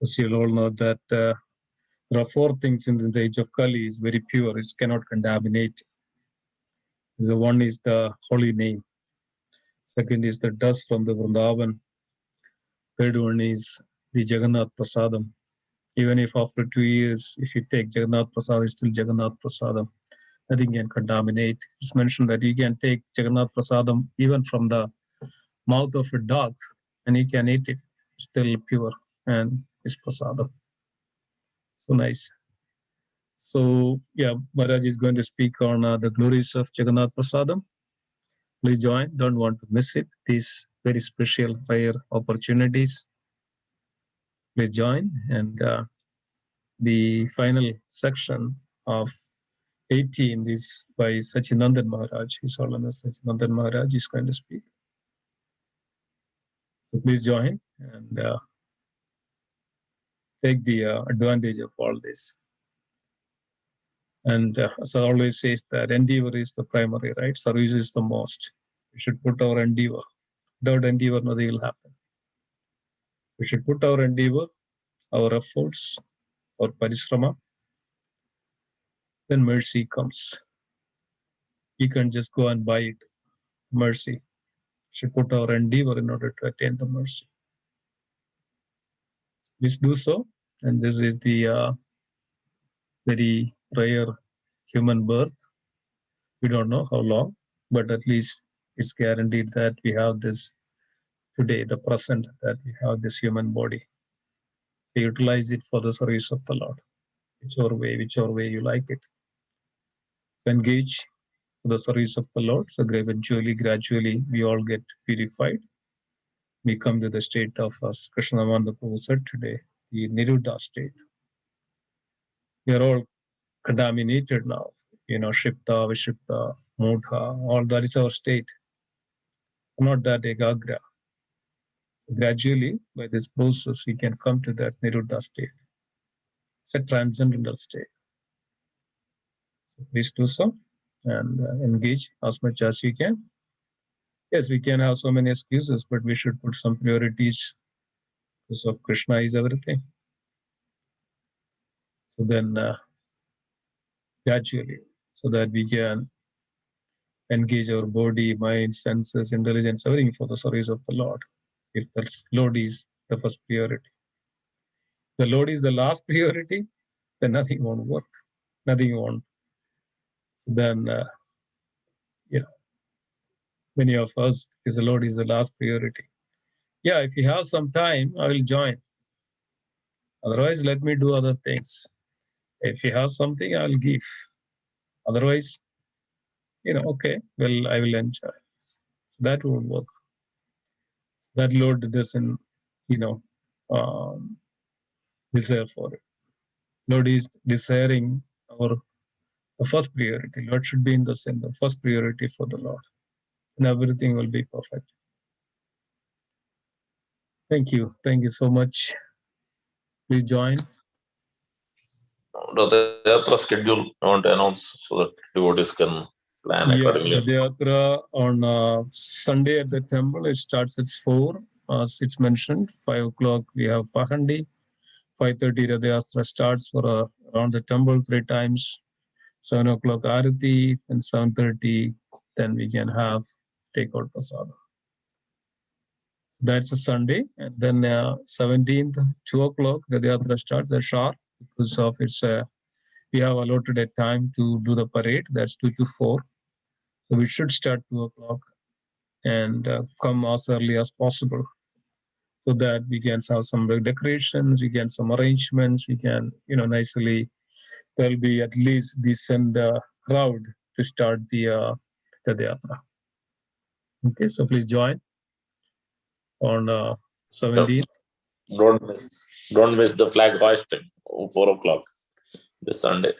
As you all know that there are 4 things in the age of Kali is very pure, it cannot contaminate. The one is the holy name. Second is the dust from the Vrindavan. Third one is the Jagannath Prasadam. Even if after 2 years, if you take Jagannath Prasadam, it's still Jagannath Prasadam. Nothing can contaminate. It's mentioned that you can take Jagannath Prasadam even from the mouth of a dog and you can eat it. It's still pure and it's Prasadam. So nice. So yeah, Maharaj is going to speak on the glories of Jagannath Prasadam. Please join. Don't want to miss it. These very special, rare opportunities. Please join. And the final section of 18 is by Sachinandan Maharaj. His Holiness Sachinandan Maharaj is going to speak. So please join and take the advantage of all this. And as I always says that endeavor is the primary, right? Service is the most. We should put our endeavor. Without endeavor, nothing will happen. We should put our endeavor, our efforts, our parishrama. Then mercy comes. You can just go and buy it. Mercy. We should put our endeavor in order to attain the mercy. Please do so. And this is the very rare human birth. We don't know how long, but at least it's guaranteed that we have this today, the present, that we have this human body. So utilize it for the service of the Lord, whichever way you like it. So engage for the service of the Lord. So gradually, we all get purified. We come to the state of, as Krishna Namananda Prabhu said today, the Niruddha state. We are all contaminated now. Shipta, Vishipta, Mudha, all that is our state. Not that Egagra. Gradually, by this process, we can come to that Niruddha state. It's a transcendental state. So please do so and engage as much as you can. Yes, we can have so many excuses, but we should put some priorities because of Krishna is everything. So then, gradually, so that we can engage our body, mind, senses, intelligence, everything for the service of the Lord. If the Lord is the first priority, the Lord is the last priority, then nothing won't work. Nothing won't. So then, many of us, because the Lord is the last priority. Yeah, if you have some time, I will join. Otherwise, let me do other things. If you have something, I'll give. Otherwise, okay, well, I will enjoy. That won't work. That Lord doesn't, desire for it. Lord is desiring the first priority. Lord should be in the center, first priority for the Lord. And everything will be perfect. Thank you. Thank you so much. Please join. The Yatra schedule I want to announce so that devotees can plan accordingly. The Yatra on Sunday at the temple, it starts at 4, as it's mentioned. 5 o'clock we have Pahandi. 5:30 the Yatra starts for around the temple 3 times. 7 o'clock Arati, and 7:30 then we can have takeout prasada. That's a Sunday. And then 17th, 2 o'clock, the Yatra starts at sharp because of its, we have allotted a time to do the parade. That's 2 to 4. So we should start 2 o'clock and come as early as possible so that we can have some decorations, we can some arrangements, we can, nicely, there'll be at least decent crowd to start the Yatra. Okay, so please join on 17th. Don't miss the flag hoisting 4 o'clock this Sunday.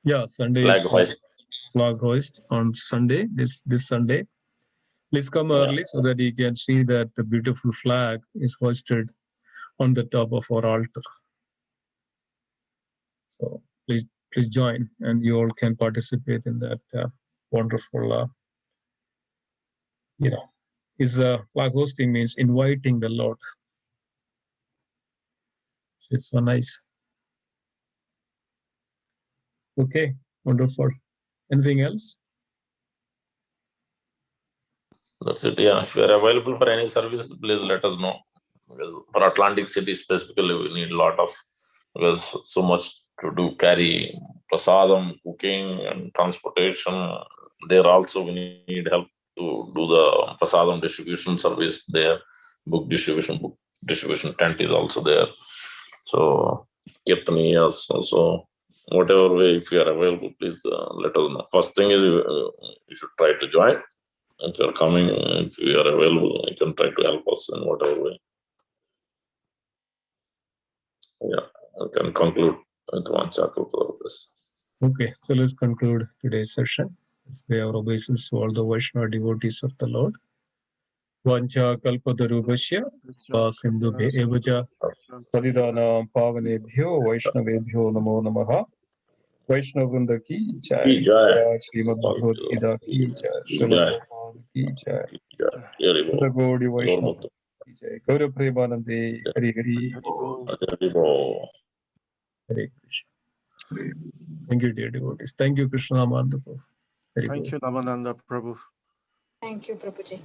Yeah, Sunday flag is hoist. Flag hoist on Sunday. This Sunday. Please come early so that you can see that the beautiful flag is hoisted on the top of our altar. So please join, and you all can participate in that wonderful. Flag hosting means inviting the Lord. It's so nice. Okay, wonderful. Anything else? That's it. Yeah, if you are available for any service, please let us know. Because for Atlantic City specifically, we need a lot of, because so much to do, carry prasadam, cooking, and transportation. There also we need help to do the prasadam distribution service there. Book distribution tent is also there. So kirtaniyas also. Whatever way, if you are available, please let us know. First thing is you should try to join. If you are coming, if you are available, you can try to help us in whatever way. Yeah, I can conclude with one chakra of this. Okay, so let's conclude today's session. Let's pay our obeisance to all the Vaishnava devotees of the Lord. Vancha kalpatarubhasya sindhubhe evacha padidanam pavanebhyo Vaishnavebhyo namo namaha. Vaishnavrinda ki jai. Srimad Bhagavad Gita ki jai. Srimad Prabhupada ki jai. The Gaudi Vaishnava ki jai. Gaura Premanande Hari Hari. Hare Krishna. Thank you, dear devotees. Thank you, Krishna Namananda. Thank you, Namananda Prabhu. Thank you, Prabhuji.